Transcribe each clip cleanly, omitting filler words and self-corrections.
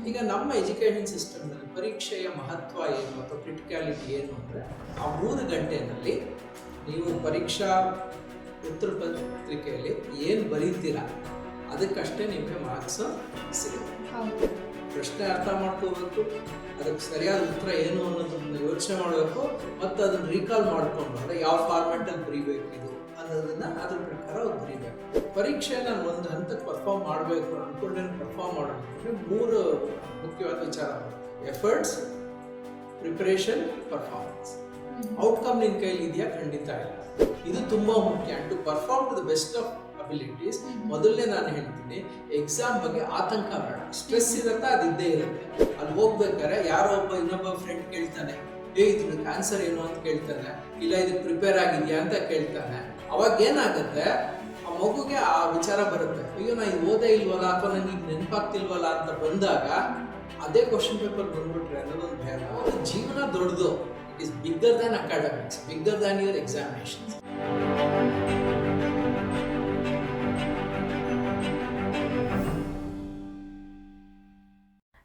ಈಗ ನಮ್ಮ ಎಜುಕೇಷನ್ ಸಿಸ್ಟಮ್ನಲ್ಲಿ ಪರೀಕ್ಷೆಯ ಮಹತ್ವ ಏನು ಅಥವಾ ಕ್ರಿಟಿಕ್ಯಾಲಿಟಿ ಏನು ಅಂದರೆ ಆ 3 ಗಂಟೆಯಲ್ಲಿ ನೀವು ಪರೀಕ್ಷಾ ಉತ್ತರ ಪತ್ರಿಕೆಯಲ್ಲಿ ಏನು ಬರೀತೀರಾ ಅದಕ್ಕಷ್ಟೇ ನಿಮಗೆ ಮಾರ್ಕ್ಸ್ ಸಿಗುತ್ತೆ. ಪ್ರಶ್ನೆ ಅರ್ಥ ಮಾಡ್ಕೋಬೇಕು, ಅದಕ್ಕೆ ಸರಿಯಾದ ಉತ್ತರ ಏನು ಅನ್ನೋದನ್ನ ಯೋಚನೆ ಮಾಡಬೇಕು ಮತ್ತು ಅದನ್ನು ರೀಕಾಲ್ ಮಾಡಿಕೊಂಡು ಅಂದರೆ ಯಾವ ಫಾರ್ಮ್ಯಾಟಲ್ಲಿ ಬರೀಬೇಕು ಇದು ಅನ್ನೋದನ್ನ ಅದ್ರ ಪ್ರಕಾರ ಬರೀಬೇಕು. ಪರೀಕ್ಷೆ ನಾನು ಒಂದು ಹಂತಕ್ಕೆ ಪರ್ಫಾರ್ಮ್ ಮಾಡಬೇಕು ಅಂದ್ಕೊಂಡೆ ಪರ್ಫಾರ್ಮ್ ಮಾಡಬೇಕು 3 ಮುಖ್ಯವಾದ ವಿಚಾರ: ಎಫರ್ಟ್ಸ್, ಪ್ರಿಪರೇಷನ್, ಪರ್ಫಾರ್ಮೆನ್ಸ್. ಔಟ್ಕಮ್ ನಿನ್ನ ಕೈಲಿ ಇದೆಯಾ? ಖಂಡಿತ ಇಲ್ಲ. ಇದು ತುಂಬಾ ಮುಖ್ಯ. To perform to the best of abilities ಮೊದಲನೇ ನಾನು ಹೇಳ್ತೀನಿ, ಎಕ್ಸಾಮ್ ಬಗ್ಗೆ ಆತಂಕ ಬೇಡ. ಸ್ಟ್ರೆಸ್ ಇರುತ್ತಾ ಅದಿದ್ದೇ ಇರುತ್ತೆ. ಅಲ್ಲಿ ಹೋಗ್ಬೇಕಾದ್ರೆ ಯಾರೋ ಒಬ್ಬ ಇನ್ನೊಬ್ಬ ಫ್ರೆಂಡ್ ಕೇಳ್ತಾನೆ, ಇದಕ್ಕೆ ಆನ್ಸರ್ ಏನು ಅಂತ ಕೇಳ್ತಾನೆ, ಇಲ್ಲ ಇದಕ್ಕೆ ಪ್ರಿಪೇರ್ ಆಗಿದ್ಯಾ ಅಂತ ಕೇಳ್ತಾನೆ. ಅವಾಗ ಏನಾಗುತ್ತೆ, ಆ ಮಗುಗೆ ಆ ವಿಚಾರ ಬರುತ್ತೆ, ಅಯ್ಯೋ ನಾ ಇದು ಓದೇ ಇಲ್ವಲ್ಲ ಅಥವಾ ನನಗೆ ಈಗ ನೆನಪಾಗ್ತಿಲ್ವಲ್ಲ ಅಂತ ಬಂದಾಗ ಅದೇ ಕ್ವಶನ್ ಪೇಪರ್ ಬಂದ್ಬಿಟ್ರೆ ಅನ್ನೋದೊಂದು ಭಯ. ಜೀವನ ದೊಡ್ಡದು. It is bigger than academics, bigger than your examinations.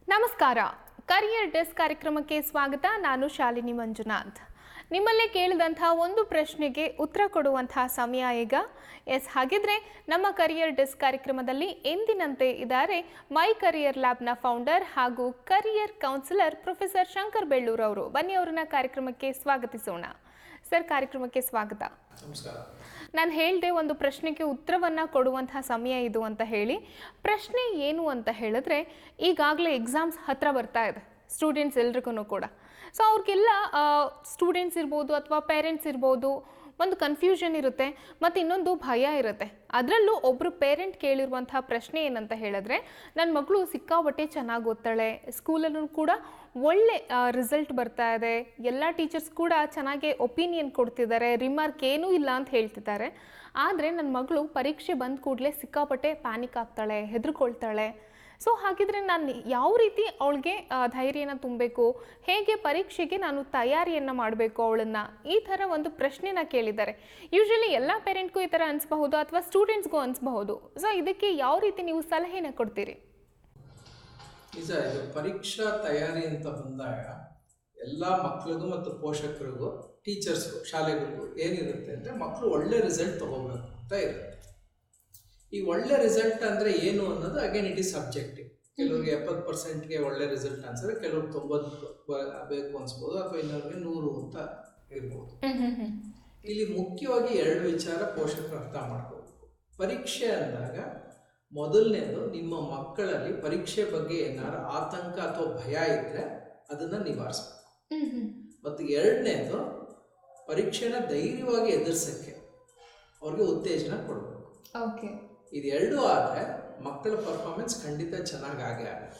ನಮಸ್ಕಾರ, ಕರಿಯರ್ ಡೆಸ್ಕ್ ಕಾರ್ಯಕ್ರಮಕ್ಕೆ ಸ್ವಾಗತ. ನಾನು ಶಾಲಿನಿ ಮಂಜುನಾಥ್. ನಿಮ್ಮಲ್ಲೇ ಕೇಳಿದಂತಹ ಒಂದು ಪ್ರಶ್ನೆಗೆ ಉತ್ತರ ಕೊಡುವಂತಹ ಸಮಯ ಈಗ. ಹಾಗಿದ್ರೆ ನಮ್ಮ ಕರಿಯರ್ ಡೆಸ್ಕ್ ಕಾರ್ಯಕ್ರಮದಲ್ಲಿ ಎಂದಿನಂತೆ ಇದ್ದಾರೆ ಮೈ ಕರಿಯರ್ ಲ್ಯಾಬ್ನ ಫೌಂಡರ್ ಹಾಗೂ career counsellor professor Shankar Bellur ಅವರು. ಬನ್ನಿ ಅವರನ್ನ ಕಾರ್ಯಕ್ರಮಕ್ಕೆ ಸ್ವಾಗತಿಸೋಣ. ಸರ್, ಕಾರ್ಯಕ್ರಮಕ್ಕೆ ಸ್ವಾಗತ. ನಮಸ್ಕಾರ. ನಾನು ಹೇಳಿದೆ ಒಂದು ಪ್ರಶ್ನೆಗೆ ಉತ್ತರವನ್ನು ಕೊಡುವಂತಹ ಸಮಯ ಇದು ಅಂತ ಹೇಳಿ. ಪ್ರಶ್ನೆ ಏನು ಅಂತ ಹೇಳಿದ್ರೆ, ಈಗಾಗಲೇ ಎಕ್ಸಾಮ್ಸ್ ಹತ್ತಿರ ಬರ್ತಾ ಇದೆ ಸ್ಟೂಡೆಂಟ್ಸ್ ಎಲ್ರಿಗೂ ಕೂಡ. ಸೊ ಅವ್ರಿಗೆಲ್ಲ ಸ್ಟೂಡೆಂಟ್ಸ್ ಇರ್ಬೋದು ಅಥವಾ ಪೇರೆಂಟ್ಸ್ ಇರ್ಬೋದು, ಒಂದು ಕನ್ಫ್ಯೂಷನ್ ಇರುತ್ತೆ ಮತ್ತು ಇನ್ನೊಂದು ಭಯ ಇರುತ್ತೆ. ಅದರಲ್ಲೂ ಒಬ್ಬರು ಪೇರೆಂಟ್ ಕೇಳಿರುವಂತಹ ಪ್ರಶ್ನೆ ಏನಂತ ಹೇಳಿದ್ರೆ, ನನ್ನ ಮಗಳು ಸಿಕ್ಕಾಪಟ್ಟೆ ಚೆನ್ನಾಗಿ ಓದ್ತಾಳೆ, ಸ್ಕೂಲಲ್ಲೂ ಕೂಡ ಒಳ್ಳೆ ರಿಸಲ್ಟ್ ಬರ್ತಾ ಇದೆ, ಎಲ್ಲ ಟೀಚರ್ಸ್ ಕೂಡ ಚೆನ್ನಾಗಿ ಒಪಿನಿಯನ್ ಕೊಡ್ತಿದ್ದಾರೆ, ರಿಮಾರ್ಕ್ ಏನೂ ಇಲ್ಲ ಅಂತ ಹೇಳ್ತಿದ್ದಾರೆ. ಆದರೆ ನನ್ನ ಮಗಳು ಪರೀಕ್ಷೆ ಬಂದ ಕೂಡಲೇ ಸಿಕ್ಕಾಪಟ್ಟೆ ಪ್ಯಾನಿಕ್ ಆಗ್ತಾಳೆ, ಹೆದರ್ಕೊಳ್ತಾಳೆ. ಸೊ ಹಾಗಿದ್ರೆ ನಾನು ಯಾವ ರೀತಿ ಅವಳಿಗೆ ಧೈರ್ಯನ ತುಂಬಬೇಕು, ಹೇಗೆ ಪರೀಕ್ಷೆಗೆ ನಾನು ತಯಾರಿಯನ್ನು ಮಾಡಬೇಕು ಅವಳನ್ನು, ಈ ಥರ ಒಂದು ಪ್ರಶ್ನೆನ ಕೇಳಿದ್ದಾರೆ. ಯೂಶ್ವಲಿ ಎಲ್ಲ ಪೇರೆಂಟ್ಗೂ ಈ ಥರ ಅನಿಸ್ಬಹುದು ಅಥವಾ ಸ್ಟೂಡೆಂಟ್ಸ್ಗೂ ಅನಿಸ್ಬಹುದು. ಸೊ ಇದಕ್ಕೆ ಯಾವ ರೀತಿ ನೀವು ಸಲಹೆನ ಕೊಡ್ತೀರಿ? ನಿಜ, ಇದು ಪರೀಕ್ಷಾ ತಯಾರಿ ಅಂತ ಬಂದಾಗ ಎಲ್ಲ ಮಕ್ಕಳಿಗೂ ಮತ್ತು ಪೋಷಕರಿಗೂ, ಟೀಚರ್ಸ್ಗೂ, ಶಾಲೆಗಳಿಗೂ ಏನಿರುತ್ತೆ ಅಂದರೆ, ಮಕ್ಕಳು ಒಳ್ಳೆ ರಿಸಲ್ಟ್ ತೊಗೋಬೇಕು ಅಂತ ಇರುತ್ತೆ. ಈ ಒಳ್ಳೆ ರಿಸಲ್ಟ್ ಅಂದರೆ ಏನು ಅನ್ನೋದು ಅಗೇನ್ ಇಟ್ ಈಸ್ ಸಬ್ಜೆಕ್ಟಿವ್. ಕೆಲವ್ರಿಗೆ 70%ಗೆ ಒಳ್ಳೆ ರಿಸಲ್ಟ್ ಅನ್ಸಿದ್ರೆ, ಕೆಲವ್ರಿಗೆ 90 ಬೇಕು ಅನ್ಸ್ಬೋದು, ಅಥವಾ ಇನ್ನೊಂದಿಗೆ 100 ಅಂತ ಇರ್ಬೋದು. ಇಲ್ಲಿ ಮುಖ್ಯವಾಗಿ 2 ವಿಚಾರ ಪೋಷಕರು ಅರ್ಥ ಮಾಡ್ಕೋಬೇಕು. ಪರೀಕ್ಷೆ ಅಂದಾಗ ಮೊದಲನೇದು, ನಿಮ್ಮ ಮಕ್ಕಳಲ್ಲಿ ಪರೀಕ್ಷೆ ಬಗ್ಗೆ ಏನಾದ್ರು ಆತಂಕ ಅಥವಾ ಭಯ ಇದ್ರೆ ಅದನ್ನ ನಿವಾರಿಸ್ಬೇಕು. ಮತ್ತು 2ನೇದು, ಪರೀಕ್ಷೆನ ಧೈರ್ಯವಾಗಿ ಎದುರಿಸಕ್ಕೆ ಅವ್ರಿಗೆ ಉತ್ತೇಜನ ಕೊಡಬೇಕು. ಇದೆರಡೂ ಆದರೆ ಮಕ್ಕಳ ಪರ್ಫಾರ್ಮೆನ್ಸ್ ಖಂಡಿತ ಚೆನ್ನಾಗೇ ಆಗುತ್ತೆ.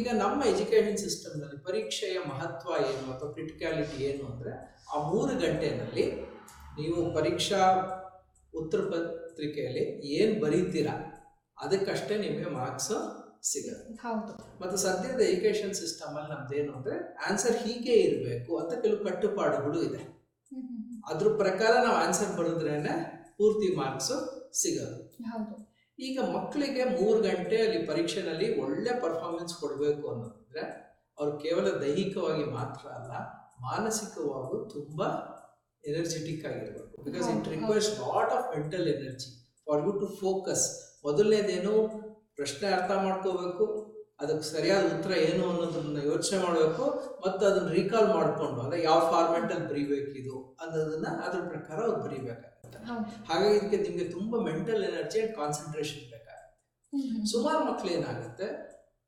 ಈಗ ನಮ್ಮ ಎಜುಕೇಷನ್ ಸಿಸ್ಟಮ್ನಲ್ಲಿ ಪರೀಕ್ಷೆಯ ಮಹತ್ವ ಏನು ಅಥವಾ ಕ್ರಿಟಿಕ್ಯಾಲಿಟಿ ಏನು ಅಂದರೆ, ಆ 3 ಗಂಟೆಯಲ್ಲಿ ನೀವು ಪರೀಕ್ಷಾ ಉತ್ತರ ಪತ್ರಿಕೆಯಲ್ಲಿ ಏನು ಬರೀತೀರಾ ಅದಕ್ಕಷ್ಟೇ ನಿಮಗೆ ಮಾರ್ಕ್ಸ್ ಸಿಗುತ್ತೆ. ಮತ್ತು ಸದ್ಯದ ಎಜುಕೇಷನ್ ಸಿಸ್ಟಮಲ್ಲಿ ನಮ್ದೇನು ಅಂದರೆ, ಆನ್ಸರ್ ಹೀಗೆ ಇರಬೇಕು ಅಂತ ಕೆಲವು ಕಟ್ಟುಪಾಡುಗಳು ಇದೆ. ಅದ್ರ ಪ್ರಕಾರ ನಾವು ಆನ್ಸರ್ ಬರೆದ್ರೇನೆ ಪೂರ್ತಿ ಮಾರ್ಕ್ಸ್ ಸಿಗೋದು. ಈಗ ಮಕ್ಕಳಿಗೆ 3 ಗಂಟೆ ಅಲ್ಲಿ ಪರೀಕ್ಷೆನಲ್ಲಿ ಒಳ್ಳೆ ಪರ್ಫಾರ್ಮೆನ್ಸ್ ಕೊಡಬೇಕು ಅನ್ನೋದಿದ್ರೆ, ಅವ್ರು ಕೇವಲ ದೈಹಿಕವಾಗಿ ಮಾತ್ರ ಅಲ್ಲ, ಮಾನಸಿಕವಾಗೂ ತುಂಬಾ ಎನರ್ಜೆಟಿಕ್ ಆಗಿರ್ಬೇಕು. Because it requires lot of mental energy for you to focus. ಮೊದಲನೇದೇನು, ಪ್ರಶ್ನೆ ಅರ್ಥ ಮಾಡ್ಕೋಬೇಕು, ಅದಕ್ಕೆ ಸರಿಯಾದ ಉತ್ತರ ಏನು ಅನ್ನೋದನ್ನ ಯೋಚನೆ ಮಾಡಬೇಕು ಮತ್ತು ಅದನ್ನ ರೀಕಾಲ್ ಮಾಡಿಕೊಂಡು ಅಂದರೆ ಯಾವ ಫಾರ್ಮ್ಯಾಟಲ್ಲಿ ಬರೀಬೇಕು ಇದು ಅನ್ನೋದನ್ನ ಅದ್ರ ಪ್ರಕಾರ ಅವ್ರು ಬರೀಬೇಕಾಗುತ್ತೆ. ಹಾಗಾಗಿ ಇದಕ್ಕೆ ನಿಮಗೆ ತುಂಬಾ ಮೆಂಟಲ್ ಎನರ್ಜಿ ಅಂಡ್ ಕಾನ್ಸಂಟ್ರೇಷನ್ ಬೇಕಾಗುತ್ತೆ. ಸುಮಾರು ಮಕ್ಳು ಏನಾಗುತ್ತೆ,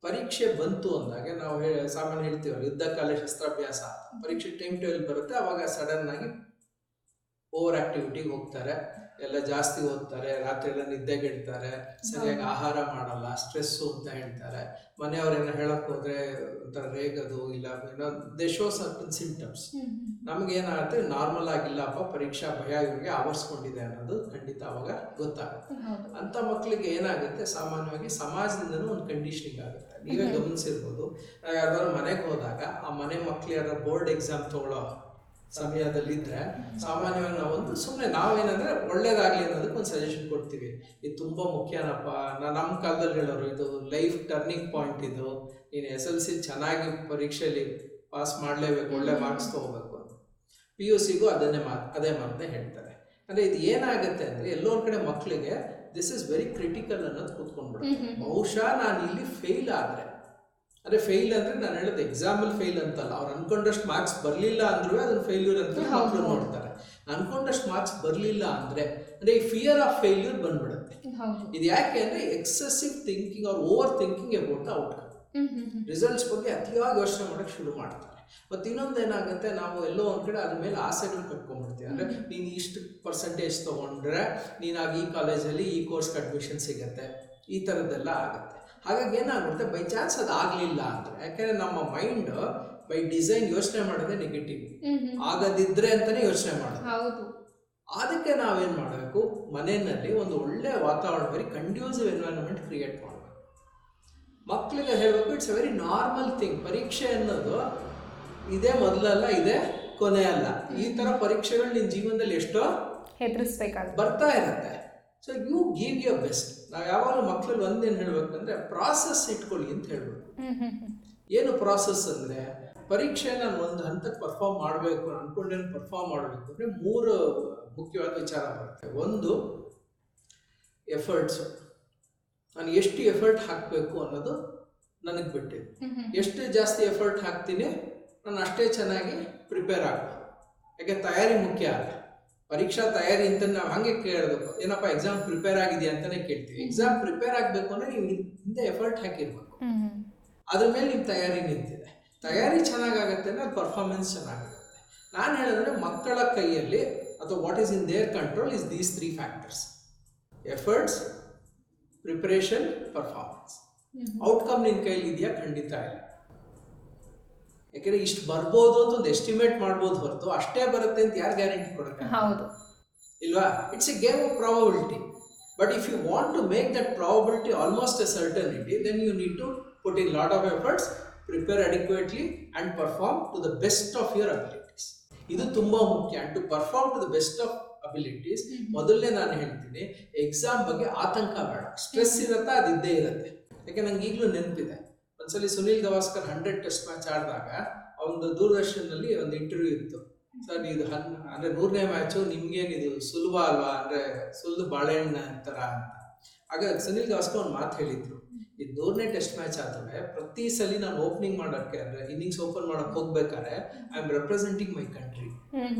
ಪರೀಕ್ಷೆ ಬಂತು ಅಂದಾಗ ನಾವು ಸಾಮಾನ್ಯ ಹೇಳ್ತೀವಲ್ಲ, ಯುದ್ಧ ಕಾಲ ಶಸ್ತ್ರಾಭ್ಯಾಸ. ಪರೀಕ್ಷೆ ಟೈಮ್ ಟೇಬಲ್ ಬರುತ್ತೆ, ಅವಾಗ ಸಡನ್ ಆಗಿ ಓವರ್ ಆಕ್ಟಿವಿಟಿಗೆ ಹೋಗ್ತಾರೆ, ಎಲ್ಲ ಜಾಸ್ತಿ ಓದ್ತಾರೆ, ರಾತ್ರಿ ಎಲ್ಲ ನಿದ್ದೆಗೆಡ್ತಾರೆ, ಸರಿಯಾಗಿ ಆಹಾರ ಮಾಡಲ್ಲ, ಸ್ಟ್ರೆಸ್ಸು ಅಂತ ಹೇಳ್ತಾರೆ. ಮನೆಯವ್ರೇನೋ ಹೇಳಕ್ ಹೋದ್ರೆ ಒಂಥರ ರೇಗದು, ಇಲ್ಲ ಏನೋ ದೇ ಶೋ ಸರ್ಟನ್ ಸಿಂಪ್ಟಮ್ಸ್. ನಮಗೇನಾಗುತ್ತೆ, ನಾರ್ಮಲ್ ಆಗಿಲ್ಲಪ್ಪ, ಪರೀಕ್ಷಾ ಭಯ ಇವ್ರಿಗೆ ಆವರಿಸ್ಕೊಂಡಿದೆ ಅನ್ನೋದು ಖಂಡಿತ ಅವಾಗ ಗೊತ್ತಾಗುತ್ತೆ. ಅಂತ ಮಕ್ಕಳಿಗೆ ಏನಾಗುತ್ತೆ, ಸಾಮಾನ್ಯವಾಗಿ ಸಮಾಜದಿಂದನೂ ಒಂದು ಕಂಡೀಷನಿಂಗ್ ಆಗುತ್ತೆ. ನೀವೇ ಗಮನಿಸಿರ್ಬೋದು, ಯಾವ್ದಾದ್ರು ಮನೆಗೆ ಹೋದಾಗ ಆ ಮನೆ ಮಕ್ಳು ಯಾರು ಬೋರ್ಡ್ ಎಕ್ಸಾಮ್ ತಗೊಳ್ಳೋ ಸಮಯದಲ್ಲಿದ್ದರೆ ಸಾಮಾನ್ಯವಾಗಿ ನಾವೊಂದು ಸುಮ್ಮನೆ ನಾವೇನಂದರೆ ಒಳ್ಳೇದಾಗಲಿ ಅನ್ನೋದಕ್ಕೆ ಒಂದು ಸಜೆಷನ್ ಕೊಡ್ತೀವಿ. ಇದು ತುಂಬ ಮುಖ್ಯನಪ್ಪ, ನಮ್ಮ ಕಾಲದಲ್ಲಿ ಹೇಳೋರು ಇದು ಲೈಫ್ ಟರ್ನಿಂಗ್ ಪಾಯಿಂಟ್, ಇದು ನೀನು SLC ಚೆನ್ನಾಗಿ ಪರೀಕ್ಷೆಯಲ್ಲಿ ಪಾಸ್ ಮಾಡಲೇಬೇಕು, ಒಳ್ಳೆ ಮಾರ್ಕ್ಸ್ ತೊಗೋಬೇಕು ಅಂತ. PUCಗೂ ಅದೇ ಮಾತನ್ನೇ ಹೇಳ್ತಾರೆ. ಅಂದರೆ ಇದು ಏನಾಗುತ್ತೆ ಅಂದರೆ ಎಲ್ಲೋ ಒಂದು ಕಡೆ ಮಕ್ಕಳಿಗೆ ದಿಸ್ ಇಸ್ ವೆರಿ ಕ್ರಿಟಿಕಲ್ ಅನ್ನೋದು ಕೂತ್ಕೊಂಡ್ಬಿಡುತ್ತೆ. ಬಹುಶಃ ನಾನು ಇಲ್ಲಿ ಫೇಲ್ ಆದರೆ, ಅಂದರೆ ಫೇಲ್ ಅಂದರೆ ನಾನು ಹೇಳೋದು ಎಕ್ಸಾಮಲ್ಲಿ ಫೇಲ್ ಅಂತಲ್ಲ, ಅವ್ರು ಅನ್ಕೊಂಡಷ್ಟು ಮಾರ್ಕ್ಸ್ ಬರಲಿಲ್ಲ ಅಂದ್ರೂ ಅದನ್ನು ಫೇಲ್ಯೂರ್ ಅಂತ ಮಕ್ಕಳು ನೋಡ್ತಾರೆ. ಅನ್ಕೊಂಡಷ್ಟು ಮಾರ್ಕ್ಸ್ ಬರಲಿಲ್ಲ ಅಂದರೆ ಈ ಫಿಯರ್ ಆಫ್ ಫೇಲ್ಯೂರ್ ಬಂದ್ಬಿಡುತ್ತೆ. ಇದು ಯಾಕೆ ಅಂದರೆ excessive thinking or over thinking about the outcome. Results ಬಗ್ಗೆ ಅತಿಯಾಗಿ ಯೋಚನೆ ಮಾಡೋಕ್ಕೆ ಶುರು ಮಾಡ್ತಾರೆ. ಮತ್ತು ಇನ್ನೊಂದು ಏನಾಗುತ್ತೆ, ನಾವು ಎಲ್ಲೋ ಒಂದು ಕಡೆ ಅದ್ರ ಮೇಲೆ ಆಸೆಗಳು ಕಟ್ಕೊಂಡ್ಬಿಡ್ತೀವಿ. ಅಂದರೆ ನೀನು ಇಷ್ಟು ಪರ್ಸೆಂಟೇಜ್ ತೊಗೊಂಡ್ರೆ ನೀನಾಗಿ ಈ ಕಾಲೇಜಲ್ಲಿ ಈ ಕೋರ್ಸ್ಗೆ ಅಡ್ಮಿಷನ್ ಸಿಗುತ್ತೆ, ಈ ಥರದ್ದೆಲ್ಲ ಆಗುತ್ತೆ. ಹಾಗಾಗಿ ಏನಾಗುತ್ತೆ, ಬೈ ಚಾನ್ಸ್ ಅದು ಆಗಲಿಲ್ಲ ಅಂದರೆ, ಯಾಕೆಂದರೆ ನಮ್ಮ ಮೈಂಡ್ ಬೈ ಡಿಸೈನ್ ಯೋಚನೆ ಮಾಡೋದೇ ನೆಗೆಟಿವ್, ಆಗದಿದ್ರೆ ಅಂತಲೇ ಯೋಚನೆ ಮಾಡೋದು. ಅದಕ್ಕೆ ನಾವೇನು ಮಾಡಬೇಕು, ಮನೆಯಲ್ಲಿ ಒಂದು ಒಳ್ಳೆ ವಾತಾವರಣ, ವೆರಿ ಕಂಡ್ಯೂಸಿವ್ ಎನ್ವೈರನ್ಮೆಂಟ್ ಕ್ರಿಯೇಟ್ ಮಾಡಬೇಕು. ಮಕ್ಕಳಿಗೆ ಹೇಳಬೇಕು, it's a very normal thing. ಪರೀಕ್ಷೆ ಅನ್ನೋದು ಇದೇ ಮೊದಲಲ್ಲ, ಇದೇ ಕೊನೆ ಅಲ್ಲ. ಈ ಥರ ಪರೀಕ್ಷೆಗಳು ನಿನ್ನ ಜೀವನದಲ್ಲಿ ಎಷ್ಟೋ ಬರ್ತಾ ಇರುತ್ತೆ. So you give your best. ನಾವು ಯಾವಾಗಲೂ ಮಕ್ಕಳಲ್ಲಿ ಒಂದೇನು ಹೇಳಬೇಕಂದ್ರೆ ಪ್ರಾಸೆಸ್ ಇಟ್ಕೊಳ್ಳಿ ಅಂತ ಹೇಳ್ಬೇಕು. ಏನು ಪ್ರಾಸೆಸ್ ಅಂದರೆ, ಪರೀಕ್ಷೆ ನಾನು ಒಂದು ಹಂತಕ್ಕೆ ಪರ್ಫಾರ್ಮ್ ಮಾಡಬೇಕು, ಅನ್ಕೊಂಡೇನು ಪರ್ಫಾರ್ಮ್ ಮಾಡಬೇಕು ಅಂದರೆ 3 ಮುಖ್ಯವಾದ ವಿಚಾರ ಬರುತ್ತೆ. ಒಂದು ಎಫರ್ಟ್ಸು, ನಾನು ಎಷ್ಟು ಎಫರ್ಟ್ ಹಾಕಬೇಕು ಅನ್ನೋದು ನನಗೆ ಬಿಟ್ಟಿದೆ. ಎಷ್ಟು ಜಾಸ್ತಿ ಎಫರ್ಟ್ ಹಾಕ್ತೀನಿ ನಾನು ಅಷ್ಟೇ ಚೆನ್ನಾಗಿ ಪ್ರಿಪೇರ್ ಆಗ್ಬೋದು. ಯಾಕೆ ತಯಾರಿ ಮುಖ್ಯ ಅಲ್ಲ, ಪರೀಕ್ಷಾ ತಯಾರಿ ಅಂತ ನಾವು ಹಾಗೆ ಕೇಳಬೇಕು. ಏನಪ್ಪ ಎಕ್ಸಾಮ್ ಪ್ರಿಪೇರ್ ಆಗಿದೆಯಾ ಅಂತಲೇ ಕೇಳ್ತೀವಿ. ಎಕ್ಸಾಮ್ ಪ್ರಿಪೇರ್ ಆಗಬೇಕು ಅಂದರೆ ನೀವು ಹಿಂದೆ ಎಫರ್ಟ್ ಹಾಕಿರ್ಬೇಕು, ಅದ್ರ ಮೇಲೆ ನಿಮ್ಮ ತಯಾರಿ ನಿಂತಿದೆ. ತಯಾರಿ ಚೆನ್ನಾಗಾಗತ್ತೆ ಅಂದರೆ ಅದು ಪರ್ಫಾರ್ಮೆನ್ಸ್ ಚೆನ್ನಾಗಿರುತ್ತೆ. ನಾನು ಹೇಳಿದ್ರೆ ಮಕ್ಕಳ ಕೈಯಲ್ಲಿ ಅಥವಾ what is in their control is these 3 factors: efforts, preparation, performance. Outcome ನಿನ್ನ ಕೈಲಿ ಇದೆಯಾ? ಖಂಡಿತ ಇಲ್ಲ. ಯಾಕೆಂದರೆ ಇಷ್ಟು ಬರ್ಬೋದು ಅಂತ ಒಂದು ಎಸ್ಟಿಮೇಟ್ ಮಾಡ್ಬೋದು ಹೊರತು ಅಷ್ಟೇ ಬರುತ್ತೆ ಅಂತ ಯಾರು ಗ್ಯಾರಂಟಿ ಕೊಡುತ್ತೆ? ಹೌದು ಇಲ್ವಾ? It's a game of probability. But if you want to make that probability almost a certainty, then you need to put in lot of efforts, prepare adequately and perform to the best of your abilities. ಇದು ತುಂಬ ಮುಖ್ಯ. And to perform to the best of abilities, ಮೊದಲನೇ ನಾನು ಹೇಳ್ತೀನಿ, exam ಬಗ್ಗೆ ಆತಂಕ ಬೇಡ. Stress ಇರುತ್ತಾ, ಅದು ಇದ್ದೇ ಇರುತ್ತೆ. ಯಾಕೆ ನಂಗೆ ಈಗಲೂ ನೆನಪಿದೆ, ಒಂದ್ಸಲಿ ಸುನಿಲ್ ಗವಾಸ್ಕರ್ 100 ಟೆಸ್ಟ್ ಮ್ಯಾಚ್ ಆಡಿದಾಗ ಅವನು ದೂರದರ್ಶನಲ್ಲಿ ಒಂದು ಇಂಟರ್ವ್ಯೂ ಇತ್ತು. ಸರ್ ಇದು ಅಂದರೆ 100ನೇ ಮ್ಯಾಚು, ನಿಮ್ಗೇನಿದು ಸುಲಭ ಅಲ್ವಾ, ಅಂದರೆ ಸುಲಿದು ಬಾಳೆಹಣ್ಣ ಥರ ಅಂತ. ಆಗ ಸುನಿಲ್ ಗವಾಸ್ಕರ್ ಒಂದು ಮಾತು ಹೇಳಿದ್ರು, ಈ 100ನೇ ಟೆಸ್ಟ್ ಮ್ಯಾಚ್ ಆದ್ರೆ ಪ್ರತಿ ಸಲ ನಾನು ಓಪನಿಂಗ್ ಮಾಡೋಕ್ಕೆ, ಅಂದರೆ ಇನ್ನಿಂಗ್ಸ್ ಓಪನ್ ಮಾಡೋಕ್ಕೆ ಹೋಗ್ಬೇಕಾದ್ರೆ I am representing my country.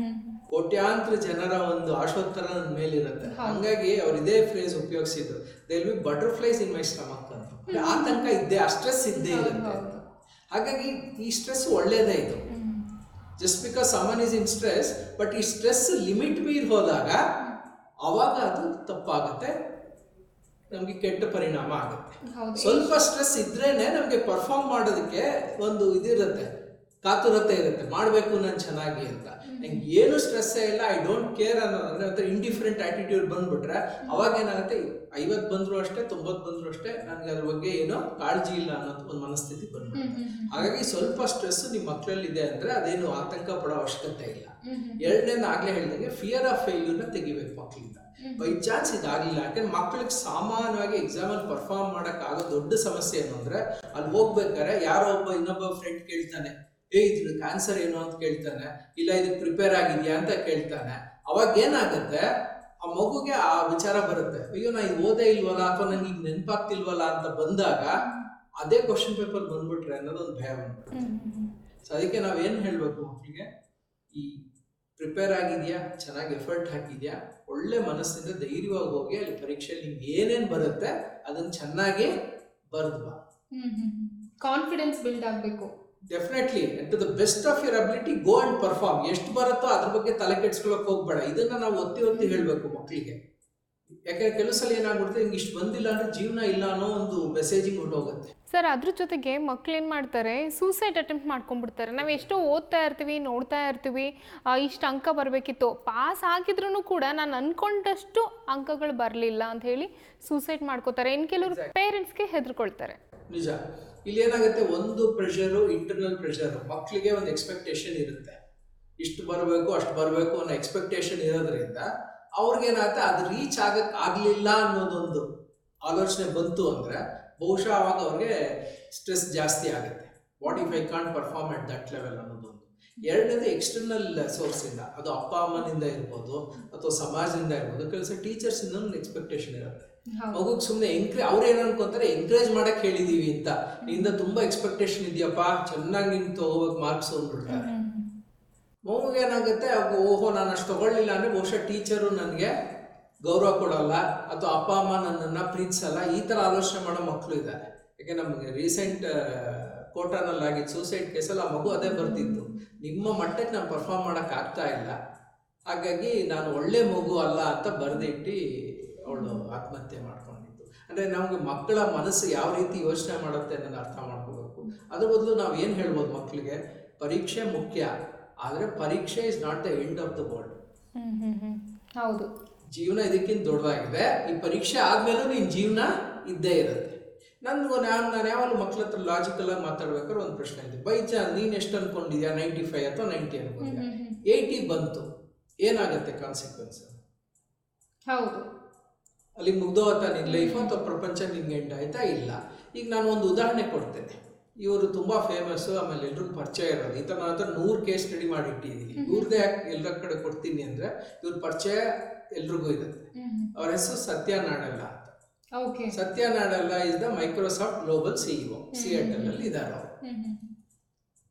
ಕೋಟ್ಯಾಂತರ ಜನರ ಒಂದು ಆಶೋತ್ತರ ನನ್ನ ಮೇಲಿರುತ್ತೆ. ಹಂಗಾಗಿ ಅವ್ರು ಇದೇ ಫ್ರೇಸ್ ಉಪಯೋಗಿಸಿದ್ರು, they will be butterflies in my stomach ಅಂತ. ಆತಂಕ ಇದ್ದೇ, ಆ ಸ್ಟ್ರೆಸ್ ಇದ್ದೇ ಇರುತ್ತೆ ಅಂತ. ಹಾಗಾಗಿ ಈ ಸ್ಟ್ರೆಸ್ ಒಳ್ಳೇದೇ ಇದು. Just because someone is in stress, but ಈ ಸ್ಟ್ರೆಸ್ ಲಿಮಿಟ್ ಮೀರಿ ಹೋದಾಗ ಅವಾಗ ಅದು ತಪ್ಪಾಗುತ್ತೆ, ನಮಗೆ ಕೆಟ್ಟ ಪರಿಣಾಮ ಆಗುತ್ತೆ. ಸ್ವಲ್ಪ ಸ್ಟ್ರೆಸ್ ಇದ್ರೇನೆ ನಮಗೆ ಪರ್ಫಾರ್ಮ್ ಮಾಡೋದಕ್ಕೆ ಒಂದು ಇದಿರುತ್ತೆ, ಕಾತುರತೆ ಇರುತ್ತೆ, ಮಾಡಬೇಕು ನಾನು ಚೆನ್ನಾಗಿ ಅಂತ. ನಂಗೆ ಏನು ಸ್ಟ್ರೆಸ್ಸೇ ಇಲ್ಲ, ಐ ಡೋಂಟ್ ಕೇರ್ ಅನ್ನೋದಂದ್ರೆ ಒಂಥರ ಇಂಡಿಫರೆಂಟ್ ಆಟಿಟ್ಯೂಡ್ ಬಂದ್ಬಿಟ್ರೆ ಅವಾಗ ಏನಾಗುತ್ತೆ, 50 ಬಂದರೂ ಅಷ್ಟೇ, 90 ಬಂದರೂ ಅಷ್ಟೇ, ನನಗೆ ಅದ್ರ ಬಗ್ಗೆ ಏನೋ ಕಾಳಜಿ ಇಲ್ಲ ಅನ್ನೋದು ಒಂದು ಮನಸ್ಥಿತಿ ಬಂದ್ಬಿಡುತ್ತೆ. ಹಾಗಾಗಿ ಸ್ವಲ್ಪ ಸ್ಟ್ರೆಸ್ ನಿಮ್ಮ ಮಕ್ಕಳಲ್ಲಿ ಇದೆ ಅಂದರೆ ಅದೇನು ಆತಂಕ ಪಡೋ ಅವಶ್ಯಕತೆ ಇಲ್ಲ. ಎರಡನೇದು ಆಗಲೇ ಹೇಳಿದಂಗೆ ಫಿಯರ್ ಆಫ್ ಫೇಲ್ಯೂರ್ನ ತೆಗಿಬೇಕು ಮಕ್ಕಳಿಂದ. ಬೈ ಚಾನ್ಸ್ ಇದಾಗಲಿಲ್ಲ, ಯಾಕಂದ್ರೆ ಮಕ್ಕಳಿಗೆ ಸಾಮಾನ್ಯವಾಗಿ ಎಕ್ಸಾಮಲ್ಲಿ ಪರ್ಫಾರ್ಮ್ ಮಾಡೋಕ್ಕಾಗೋ ದೊಡ್ಡ ಸಮಸ್ಯೆ ಏನು ಅಂದರೆ, ಅಲ್ಲಿ ಹೋಗ್ಬೇಕಾದ್ರೆ ಯಾರೋ ಇನ್ನೊಬ್ಬ ಫ್ರೆಂಡ್ ಕೇಳ್ತಾನೆ, ಇದ್ರಕ್ಕೆ ಆನ್ಸರ್ ಏನು ಅಂತ ಕೇಳ್ತಾನೆ, ಇಲ್ಲ ಇದಕ್ಕೆ ಪ್ರಿಪೇರ್ ಆಗಿದೆಯಾ ಅಂತ ಕೇಳ್ತಾನೆ. ಅವಾಗ ಏನಾಗುತ್ತೆ, ಆ ಮಗುಗೆ ಆ ವಿಚಾರ ಬರುತ್ತೆ, ಅಯ್ಯೋ ನಾ ಇದು ಓದೇ ಇಲ್ವಲ್ಲ, ಅಥವಾ ನಂಗೆ ಈಗ ನೆನಪಾಗ್ತಿಲ್ವಲ್ಲ ಅಂತ ಬಂದಾಗ ಅದೇ ಕ್ವಶನ್ ಪೇಪರ್ ಬಂದ್ಬಿಟ್ರೆ ಅನ್ನೋದು ಒಂದು ಭಯ ಬಂದ್ಬಿಡುತ್ತೆ. ಸೊ ಅದಕ್ಕೆ ನಾವೇನು ಹೇಳಬೇಕು ಮಕ್ಕಳಿಗೆ, ಈ ಪ್ರಿಪೇರ್ ಆಗಿದೆಯಾ, ಚೆನ್ನಾಗಿ ಎಫರ್ಟ್ ಹಾಕಿದ್ಯಾ, ಒಳ್ಳೆ ಮನಸ್ಸಿಂದ ಧೈರ್ಯವಾಗಿ ಹೋಗಿ ಅಲ್ಲಿ ಪರೀಕ್ಷೆಯಲ್ಲಿ ನಿಮ್ಗೆ ಏನೇನು ಬರುತ್ತೆ ಅದನ್ನು ಚೆನ್ನಾಗಿ ಬರೆದು ಬಾ. ಕಾನ್ಫಿಡೆನ್ಸ್ ಬಿಲ್ಡ್ ಆಗಬೇಕು. Definitely to the best of your ability go and perform. ಎಷ್ಟು ಬರುತ್ತೋ ಅದ್ರ ಬಗ್ಗೆ ತಲೆ ಕೆಡ್ಸ್ಕೊಳಕ್ ಹೋಗ್ಬೇಡ. ಇದನ್ನ ನಾವು ಒತ್ತಿ ಹೇಳಬೇಕು ಮಕ್ಕಳಿಗೆ. ಯಾಕಂದ್ರೆ ಕೆಲವು ಸಲ ಏನಾಗ್ಬಿಡುತ್ತೆ, ಹಿಂಗೆ ಇಷ್ಟು ಬಂದಿಲ್ಲ ಅಂದ್ರೆ ಜೀವನ ಇಲ್ಲ ಅನ್ನೋ ಒಂದು ಮೆಸೇಜಿಂಗ್ ಹೊರಟೋಗುತ್ತೆ. ಸರ್, ಅದ್ರ ಜೊತೆಗೆ ಮಕ್ಳು ಏನು ಮಾಡ್ತಾರೆ, ಸೂಸೈಡ್ ಅಟೆಂಪ್ಟ್ ಮಾಡ್ಕೊಂಡ್ಬಿಡ್ತಾರೆ. ನಾವು ಎಷ್ಟೋ ಓದ್ತಾ ಇರ್ತೀವಿ, ನೋಡ್ತಾ ಇರ್ತೀವಿ, ಇಷ್ಟು ಅಂಕ ಬರಬೇಕಿತ್ತು, ಪಾಸ್ ಆಗಿದ್ರೂ ಕೂಡ ನಾನು ಅಂದ್ಕೊಂಡಷ್ಟು ಅಂಕಗಳು ಬರಲಿಲ್ಲ ಅಂತ ಹೇಳಿ ಸೂಸೈಡ್ ಮಾಡ್ಕೋತಾರೆ. ಇನ್ನು ಕೆಲವರು ಪೇರೆಂಟ್ಸ್ಗೆ ಹೆದರ್ಕೊಳ್ತಾರೆ. ನಿಜ. ಇಲ್ಲಿ ಏನಾಗುತ್ತೆ, ಒಂದು ಪ್ರೆಷರು, ಇಂಟರ್ನಲ್ ಪ್ರೆಷರು. ಮಕ್ಕಳಿಗೆ ಒಂದು ಎಕ್ಸ್ಪೆಕ್ಟೇಷನ್ ಇರುತ್ತೆ, ಇಷ್ಟು ಬರಬೇಕು ಅಷ್ಟು ಬರಬೇಕು ಅನ್ನೋ ಎಕ್ಸ್ಪೆಕ್ಟೇಷನ್ ಇರೋದ್ರಿಂದ ಅವ್ರಿಗೇನಾಗುತ್ತೆ, ಅದು ರೀಚ್ ಆಗಲಿಲ್ಲ ಅನ್ನೋದೊಂದು ಆಲೋಚನೆ ಬಂತು ಅಂದರೆ ಬಹುಶಃ ಆವಾಗ ಅವ್ರಿಗೆ ಸ್ಟ್ರೆಸ್ ಜಾಸ್ತಿ ಆಗುತ್ತೆ. What if I can't perform at that level ಅನ್ನೋದೊಂದು. ಎರಡನೇದು ಎಕ್ಸ್ಟರ್ನಲ್ ಸೋರ್ಸಿಂದ, ಅದು ಅಪ್ಪ ಅಮ್ಮನಿಂದ ಇರ್ಬೋದು ಅಥವಾ ಸಮಾಜದಿಂದ ಇರ್ಬೋದು, ಕೆಲಸ ಟೀಚರ್ಸಿಂದ ಒಂದು ಎಕ್ಸ್ಪೆಕ್ಟೇಷನ್ ಇರುತ್ತೆ. ಮಗುಗೆ ಸುಮ್ಮನೆ ಅವ್ರು ಏನು ಅನ್ಕೊಂತಾರೆ, ಎಂಕರೇಜ್ ಮಾಡಕ್ ಹೇಳಿದೀವಿ ಅಂತ, ನಿಂದ ತುಂಬಾ ಎಕ್ಸ್ಪೆಕ್ಟೇಷನ್ ಇದೆಯಪ್ಪ, ಚೆನ್ನಾಗಿ ನಿನ್ ತಗೋಬೇಕು ಮಾರ್ಕ್ಸ್ ಅಂದ್ಬಿಡ್ತಾರೆ. ಮಗುಗೆ ಏನಾಗುತ್ತೆ, ಓಹೋ ನಾನು ಅಷ್ಟು ತಗೊಳ್ಳಿಲ್ಲ ಅಂದ್ರೆ ಬಹುಶಃ ಟೀಚರು ನನಗೆ ಗೌರವ ಕೊಡಲ್ಲ ಅಥವಾ ಅಪ್ಪ ಅಮ್ಮ ನನ್ನನ್ನು ಪ್ರೀತಿಸಲ್ಲ, ಈ ಥರ ಆಲೋಚನೆ ಮಾಡೋ ಮಕ್ಕಳು ಇದ್ದಾರೆ. ಯಾಕೆ ನಮಗೆ ರೀಸೆಂಟ್ ಕೋಟಾನಲ್ಲಿ ಆಗಿದ್ದು ಸೂಸೈಡ್ ಕೇಸಲ್ಲಿ ಆ ಮಗು ಅದೇ ಬರ್ತಿತ್ತು, ನಿಮ್ಮ ಮಟ್ಟಕ್ಕೆ ನಾನು ಪರ್ಫಾರ್ಮ್ ಮಾಡೋಕ್ಕೆ ಆಗ್ತಾ ಇಲ್ಲ, ಹಾಗಾಗಿ ನಾನು ಒಳ್ಳೆ ಮಗು ಅಲ್ಲ ಅಂತ ಬರೆದಿಟ್ಟು ಅವಳು ಆತ್ಮಹತ್ಯೆ ಮಾಡ್ಕೊಂಡಿದ್ದು. ಅಂದರೆ ನಮಗೆ ಮಕ್ಕಳ ಮನಸ್ಸು ಯಾವ ರೀತಿ ಯೋಚನೆ ಮಾಡುತ್ತೆ ಅನ್ನೋದು ಅರ್ಥ ಮಾಡ್ಕೋಬೇಕು. ಅದ್ರ ಬದಲು ನಾವು ಏನು ಹೇಳ್ಬೋದು ಮಕ್ಕಳಿಗೆ, ಪರೀಕ್ಷೆ ಮುಖ್ಯ, ಆದರೆ ಪರೀಕ್ಷೆ is not the end of the world. ಹೌದು, ಜೀವನ ಇದಕ್ಕಿಂತ ದೊಡ್ಡದಾಗಿದೆ. ಈ ಪರೀಕ್ಷೆ ಆದ್ಮೇಲೂ ನಿನ್ನ ಜೀವನ ಇದ್ದೇ ಇರುತ್ತೆ. ನಾನು ಯಾವಾಗಲೂ ಮಕ್ಳ ಹತ್ರ ಲಾಜಿಕಲ್ ಆಗಿ ಮಾತಾಡ್ಬೇಕಾದ್ರೆ ಒಂದು ಪ್ರಶ್ನೆ ಇದೆ, ಬೈ ಚಾನ್ಸ್ ನೀನು ಎಷ್ಟು ಅನ್ಕೊಂಡಿದ್ಯಾ, 95 ಅಥವಾ 90 ಅನ್ಕೊಂಡಿದ್ಯಾ, 80 ಬಂತು, ಏನಾಗುತ್ತೆ ಕಾನ್ಸಿಕ್ವೆನ್ಸ್? ಹೌದು, ಅಲ್ಲಿ ಮುಗ್ದೋತಾ ನಿನ್ನ ಲೈಫ್ ಅಥವಾ ಪ್ರಪಂಚ ನಿನ್ಗೆ ಎಂಡ್ ಆಯ್ತಾ? ಇಲ್ಲ. ಈಗ ನಾನು ಒಂದು ಉದಾಹರಣೆ ಕೊಡ್ತೇನೆ. ಇವರು ತುಂಬಾ ಫೇಮಸ್, ಆಮೇಲೆ ಎಲ್ರಿಗೂ ಪರಿಚಯ ಇರೋದು. ಈ ಥರ ನನ್ನ ಹತ್ರ 100 ಕೇಸ್ ಸ್ಟಡಿ ಮಾಡಿ ಇಟ್ಟಿದ್ದೀನಿ. ಇವ್ರದ್ದೇ ಯಾಕೆ ಎಲ್ಲರ ಕಡೆ ಕೊಡ್ತೀನಿ ಅಂದ್ರೆ, ಇವ್ರ ಪರಿಚಯ ಎಲ್ರಿಗೂ ಇರುತ್ತೆ. ಅವ್ರ ಹೆಸರು ಸತ್ಯ ನಾಡೆಲ್ಲ ಅಂತ. Satya Nadella is the Microsoft global CEO, Seattle ಅಲ್ಲಿ ಇದ್ದಾರೆ ಅವರು.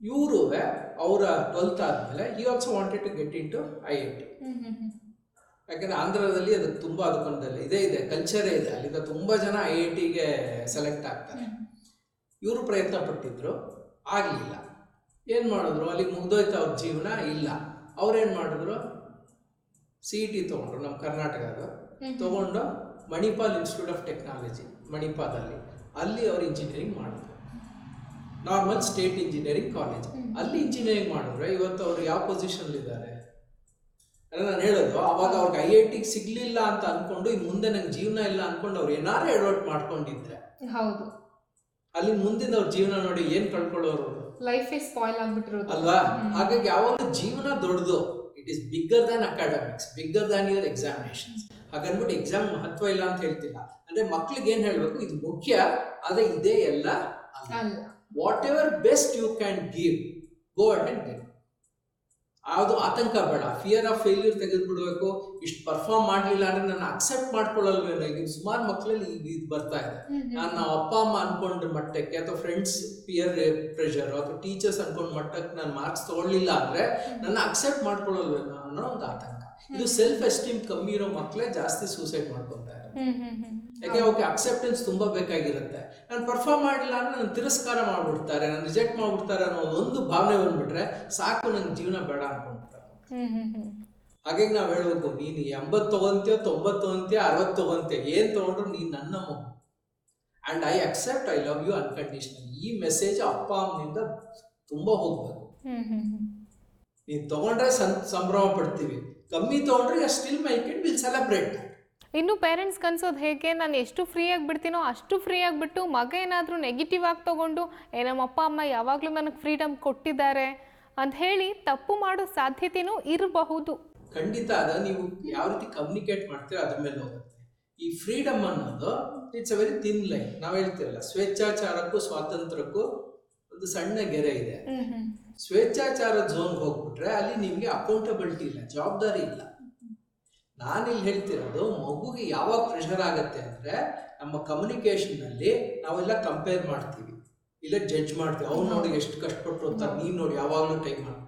ಇವರು ಅವರ 12th ಆದ್ಮೇಲೆ he also wanted to get in to IIT. ಯಾಕಂದ್ರೆ ಆಂಧ್ರದಲ್ಲಿ ಅದಕ್ಕೆ ತುಂಬಾ ಅದಕ್ಕೊಂದಲ್ಲ ಇದೆ ಕಲ್ಚರೇ ಇದೆ, ಅಲ್ಲಿಂದ ತುಂಬಾ ಜನ IITಗೆ ಸೆಲೆಕ್ಟ್ ಆಗ್ತಾರೆ. ಇವರು ಪ್ರಯತ್ನ ಪಟ್ಟಿದ್ರು, ಆಗ್ಲಿಲ್ಲ. ಏನ್ ಮಾಡಿದ್ರು, ಅಲ್ಲಿಗೆ ಮುಗ್ದೋಯ್ತು ಅವ್ರ ಜೀವನ. ಇಲ್ಲ, ಅವ್ರೇನ್ ಮಾಡಿದ್ರು, CET ತಗೊಂಡ್ರು, ನಮ್ಮ ಕರ್ನಾಟಕದ ತಗೊಂಡು ಮಣಿಪಾಲ್ ಇನ್ಸ್ಟಿಟ್ಯೂಟ್ ಆಫ್ ಟೆಕ್ನಾಲಜಿ ಮಣಿಪಾಲಲ್ಲಿ, ಅಲ್ಲಿ ಅವ್ರು ಇಂಜಿನಿಯರಿಂಗ್ ಮಾಡಿದ್ರು. ನಾರ್ಮಲ್ ಸ್ಟೇಟ್ ಇಂಜಿನಿಯರಿಂಗ್ ಕಾಲೇಜ್, ಅಲ್ಲಿ ಇಂಜಿನಿಯರಿಂಗ್ ಮಾಡಿದ್ರೆ ಇವತ್ತು ಅವ್ರು ಯಾವ ಪೊಸಿಷನ್ ಇದ್ದಾರೆ? ನಾನು ಹೇಳೋದು, ಅವಾಗ ಅವ್ರಿಗೆ IITಗೆ ಸಿಗ್ಲಿಲ್ಲ ಅಂತ ಅನ್ಕೊಂಡು ಇನ್ನು ಮುಂದೆ ನಂಗೆ ಜೀವನ ಇಲ್ಲ ಅನ್ಕೊಂಡು ಅವ್ರು ಏನಾರು ಎಡವಟ್ ಮಾಡ್ಕೊಂಡಿದ್ರೆ, ಹೌದು, ಅಲ್ಲಿ ಮುಂದಿನ ಅವ್ರ ಜೀವನ ನೋಡಿ ಏನ್ ಕಳ್ಕೊಳ್ಳೋರು, ಲೈಫ್ ಇಸ್ ಸ್ಪಾಯ್ಲ್ ಆಗ್ಬಿಟ್ಟಿರೋದು ಅಲ್ವಾ? ಹಾಗಾಗಿ ಯಾವಾಗ ಜೀವನ ದೊಡ್ಡದು, it is bigger than academics, bigger than your examinations. ಹಾಗನ್ಬಿಟ್ಟು ಎಕ್ಸಾಮ್ ಮಹತ್ವ ಇಲ್ಲ ಅಂತ ಹೇಳ್ತಿಲ್ಲ. ಅಂದ್ರೆ ಮಕ್ಳಿಗೆ ಏನ್ ಹೇಳ್ಬೇಕು, ಇದು ಮುಖ್ಯ, ಆದ್ರೆ ಇದೇ ಎಲ್ಲ ಅಲ್ಲ. Whatever best you can give, go at and get. ಯಾವುದು ಆತಂಕ ಬೇಡ, ಫಿಯರ್ ಆಫ್ ಫೇಲ್ಯೂರ್ ತೆಗೆದ್ಬಿಡ್ಬೇಕು. ಇಷ್ಟು ಪರ್ಫಾರ್ಮ್ ಮಾಡ್ಲಿಲ್ಲ ಅಂದ್ರೆ ನಾನು ಅಕ್ಸೆಪ್ಟ್ ಮಾಡ್ಕೊಳ್ಳಲ್ವೇನೋ. ಈಗ ಸುಮಾರು ಮಕ್ಕಳಲ್ಲಿ ಈಗ ಇದು ಬರ್ತಾ ಇದೆ, ನಾನು ಅಪ್ಪ ಅಮ್ಮ ಅನ್ಕೊಂಡ ಮಟ್ಟಕ್ಕೆ ಅಥವಾ ಫ್ರೆಂಡ್ಸ್ ಪಿಯರ್ ಪ್ರೆಷರ್ ಅಥವಾ ಟೀಚರ್ಸ್ ಅನ್ಕೊಂಡ ಮಟ್ಟಕ್ಕೆ ನಾನು ಮಾರ್ಕ್ಸ್ ತಗೊಳ್ಳಿಲ್ಲ ಅಂದ್ರೆ ನನ್ನ ಅಕ್ಸೆಪ್ಟ್ ಮಾಡ್ಕೊಳ್ಳಲ್ವೇನೋ ಅನ್ನೋ ಒಂದು ಆತಂಕ. ಇದು ಸೆಲ್ಫ್ ಎಸ್ಟೀಮ್ ಕಮ್ಮಿ ಇರೋ ಮಕ್ಕಳೇ ಜಾಸ್ತಿ ಸೂಸೈಡ್ ಮಾಡ್ಕೊತಾರೆ. ಯಾಕೆ ಅವಕ್ಕೆ ಅಕ್ಸೆಪ್ಟೆನ್ಸ್ ತುಂಬಾ ಬೇಕಾಗಿರುತ್ತೆ. ನಾನು ಪರ್ಫಾರ್ಮ್ ಮಾಡಿಲ್ಲ ಅಂದ್ರೆ ನಾನು ತಿರಸ್ಕಾರ ಮಾಡ್ಬಿಡ್ತಾರೆ, ನಾನು ರಿಜೆಕ್ಟ್ ಮಾಡ್ಬಿಡ್ತಾರೆ ಅನ್ನೋ ಒಂದು ಭಾವನೆ ಬಂದ್ಬಿಟ್ರೆ ಸಾಕು, ನಂಗೆ ಜೀವನ ಬೇಡ ಅನ್ಕೊಂಡ್ಬಿಡ್ತಾರೆ. ಹಾಗಾಗಿ ನಾವ್ ಹೇಳ್ಬೇಕು, ನೀನು 80 ತಗೊಂತೀಯೋ 90 ತಗೊಂತೀಯ 60 ತಗೊಂತೀಯ, ಏನ್ ತಗೊಂಡ್ರು ನೀನ್ ನನ್ನ ಮಗು, and I accept, I love you unconditional. ಈ ಮೆಸೇಜ್ ಅಪ್ಪ ಅಮ್ಮನಿಂದ ತುಂಬಾ ಹೋಗ್ಬೇಕು. ನೀನ್ ತಗೊಂಡ್ರೆ ಸಂಭ್ರಮ ಪಡ್ತೀವಿ, ಕಮ್ಮಿ ತಗೊಂಡ್ರೆ still my kid will celebrate. ಇನ್ನು ಪೇರೆಂಟ್ಸ್ ಕನ್ಸೋದು ಹೇಗೆ, ನಾನು ಎಷ್ಟು ಫ್ರೀಯಾಗಿ ಬಿಡ್ತೀನೋ ಅಷ್ಟು ಫ್ರೀಯಾಗಿ ಬಿಟ್ಟು, ಮಗ ಏನಾದರೂ ನೆಗೆಟಿವ್ ಆಗಿ ತೊಗೊಂಡು ನಮ್ಮ ಅಪ್ಪ ಅಮ್ಮ ಯಾವಾಗಲೂ ನನಗೆ ಫ್ರೀಡಮ್ ಕೊಟ್ಟಿದ್ದಾರೆ ಅಂತ ಹೇಳಿ ತಪ್ಪು ಮಾಡೋ ಸಾಧ್ಯತೆನೂ ಇರಬಹುದು. ಖಂಡಿತ ಅದ ನೀವು ಯಾವ ರೀತಿ ಕಮ್ಯುನಿಕೇಟ್ ಮಾಡ್ತೀರೋ ಅದ್ರ ಮೇಲೆ ಹೋಗುತ್ತೆ. ಈ ಫ್ರೀಡಮ್ ಅನ್ನೋದು it's a very thin line. ನಾವು ಹೇಳ್ತೀವಲ್ಲ, ಸ್ವೇಚ್ಛಾಚಾರಕ್ಕೂ ಸ್ವಾತಂತ್ರ್ಯಕ್ಕೂ ಒಂದು ಸಣ್ಣ ಗೆರೆ ಇದೆ. ಸ್ವೇಚ್ಛಾಚಾರ ಝೋನ್ಗೆ ಹೋಗ್ಬಿಟ್ರೆ ಅಲ್ಲಿ ನಿಮ್ಗೆ ಅಕೌಂಟಬಿಲಿಟಿ ಇಲ್ಲ, ಜವಾಬ್ದಾರಿ ಇಲ್ಲ. ನಾನಿಲ್ಲಿ ಹೇಳ್ತಿರೋದು, ಮಗುಗೆ ಯಾವಾಗ ಪ್ರೆಷರ್ ಆಗತ್ತೆ ಅಂದ್ರೆ, ನಮ್ಮ ಕಮ್ಯುನಿಕೇಶನ್ ಅಲ್ಲಿ ನಾವೆಲ್ಲ ಕಂಪೇರ್ ಮಾಡ್ತೀವಿ, ಇಲ್ಲ ಜಡ್ಜ್ ಮಾಡ್ತೀವಿ. ಅವ್ನು ನೋಡಿ ಎಷ್ಟು ಕಷ್ಟಪಟ್ಟು ಅಂತ, ನೀನ್ ನೋಡಿ ಯಾವಾಗಲೂ ಟೈಮ್ ಮಾಡಿ.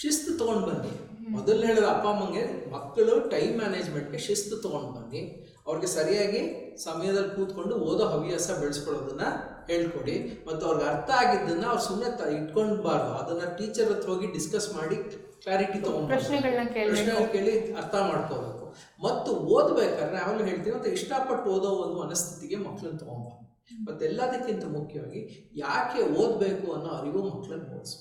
ಶಿಸ್ತು ತಗೊಂಡ್ ಬನ್ನಿ. ಮೊದಲು ಹೇಳಿದ ಅಪ್ಪ ಅಮ್ಮಂಗೆ, ಮಕ್ಕಳು ಟೈಮ್ ಮ್ಯಾನೇಜ್ಮೆಂಟ್ಗೆ ಶಿಸ್ತು ತಗೊಂಡ್ ಬನ್ನಿ. ಅವ್ರಿಗೆ ಸರಿಯಾಗಿ ಸಮಯದಲ್ಲಿ ಕೂತ್ಕೊಂಡು ಓದೋ ಹವ್ಯಾಸ ಬೆಳೆಸ್ಕೊಳ್ಳೋದನ್ನ ಹೇಳ್ಕೊಡಿ. ಮತ್ತು ಅವ್ರಿಗೆ ಅರ್ಥ ಆಗಿದ್ದನ್ನ ಅವ್ರು ಸುಮ್ಮನೆ ಇಟ್ಕೊಂಡ್ಬಾರ್ದು, ಅದನ್ನ ಟೀಚರ್ ಹತ್ರ ಹೋಗಿ ಡಿಸ್ಕಸ್ ಮಾಡಿ ಕ್ಲಾರಿಟಿ ತಗೊಂಡು ಪ್ರಶ್ನೆಗಳು ಕೇಳಿ ಅರ್ಥ ಮಾಡ್ಕೋಬೇಕು. ಮತ್ತು ಓದ್ಬೇಕಾದ್ರೆ ನಾವೆಲ್ಲ ಹೇಳ್ತೀವಿ, ಮತ್ತೆ ಇಷ್ಟಪಟ್ಟು ಓದೋ ಒಂದು ಮನಸ್ಥಿತಿಗೆ ಮಕ್ಕಳನ್ನ ತಗೊಂಡ್ಬಾರ್ದು. ಮತ್ತೆ ಎಲ್ಲದಕ್ಕಿಂತ ಮುಖ್ಯವಾಗಿ ಯಾಕೆ ಓದ್ಬೇಕು ಅನ್ನೋ ಅರಿವು ಮಕ್ಕಳನ್ನ ಓದಿಸು.